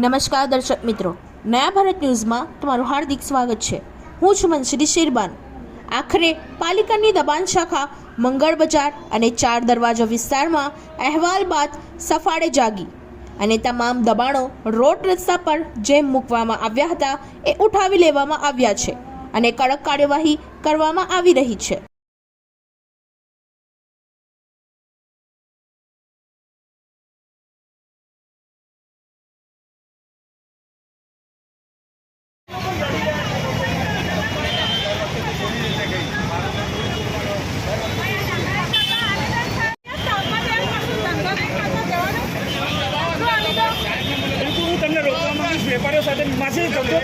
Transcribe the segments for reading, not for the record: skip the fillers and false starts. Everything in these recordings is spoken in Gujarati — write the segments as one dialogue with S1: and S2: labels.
S1: નમસ્કાર દર્શક મિત્રો, નયા ભારત ન્યૂઝમાં તમારું હાર્દિક સ્વાગત છે। હું છું મનશ્રી શેરબાન। આખરે પાલિકાની દબાણ શાખા મંગળ બજાર અને 4 દરવાજા વિસ્તારમાં અહેવાલ બાદ સફાળે જાગી અને તમામ દબાણો રોડ રસ્તા પર જેમ મૂકવામાં આવ્યા હતા એ ઉઠાવી લેવામાં આવ્યા છે અને કડક કાર્યવાહી કરવામાં આવી રહી છે।
S2: વેપારીઓ સાથે માછલી ધંધો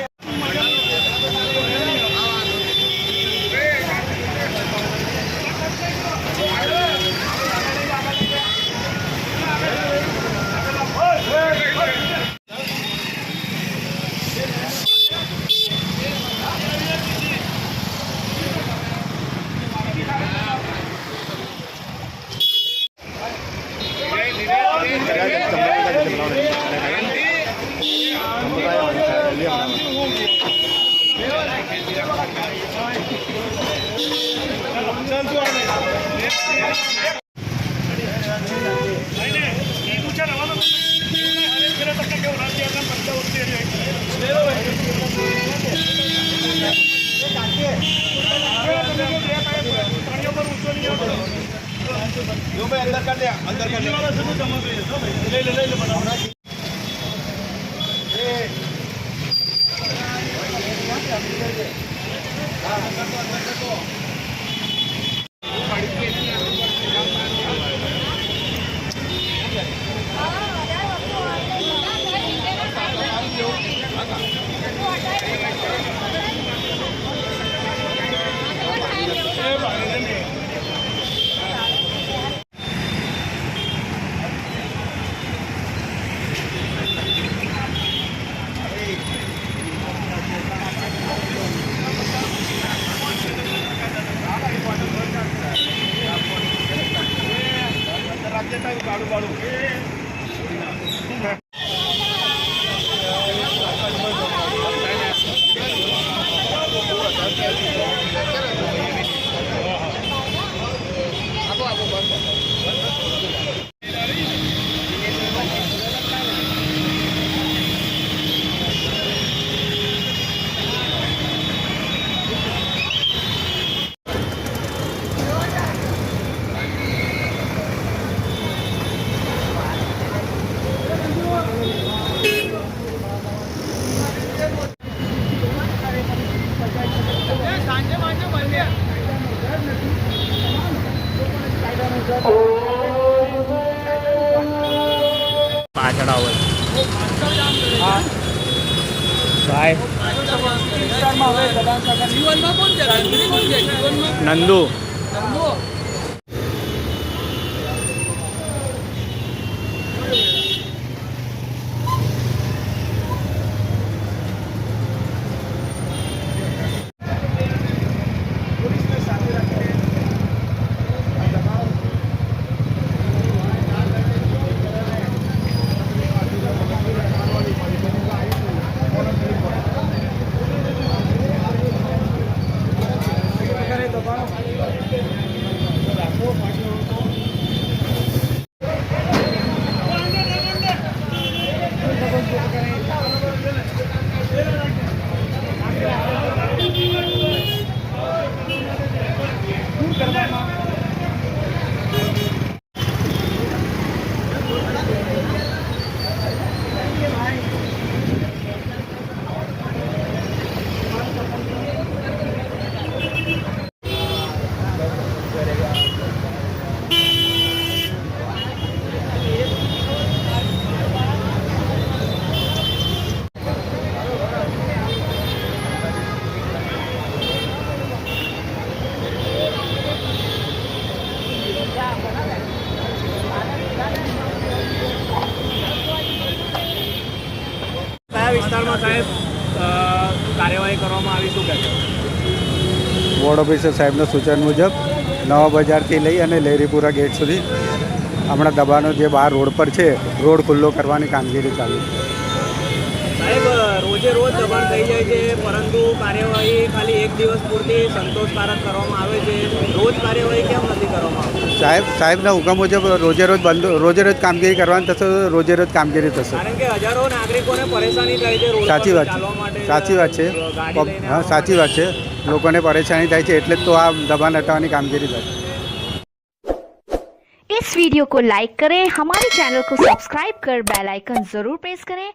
S2: अंदर कर दिया पाछड़ आओ हाँ भाई नंदू વિસ્તારમાં સાહેબ કાર્યવાહી કરવામાં આવી શું કહેશો?
S3: વોર્ડ ઓફિસર સાહેબના સૂચન મુજબ નવા બજારથી લઈ અને લહેરીપુરા ગેટ સુધી હમણાં દબાણો જે બહાર રોડ પર છે રોડ ખુલ્લો કરવાની કામગીરી ચાલુ છે।
S2: રોજે રોજ દબાણ થઈ જાય છે, પરંતુ કાર્યવાહી ખાલી એક દિવસ પૂરતી સંતોષકારક કરવામાં આવે છે. રોજ કાર્યવાહી કેમ નથી કરવામાં આવતી?
S3: સાહેબના હુકમ મુજબ રોજે રોજ કામગીરી કરવાની થશે, રોજે રોજ કામગીરી થશે.
S2: કારણ કે હજારો નાગરિકોને પરેશાની થાય છે રોડ પર
S3: સાચી વાત
S2: ચાલવા માટે,
S3: સાચી વાત છે.
S2: ગાડી લઈને
S3: હા, સાચી વાત છે. લોકોને પરેશાની થાય છે એટલે જ તો આ દબાણ હટાવવાની કામગીરી થાય.
S4: इस वीडियो को लाइक करें, हमारे चैनल को सब्सक्राइब कर बेल आइकन जरूर प्रेस करें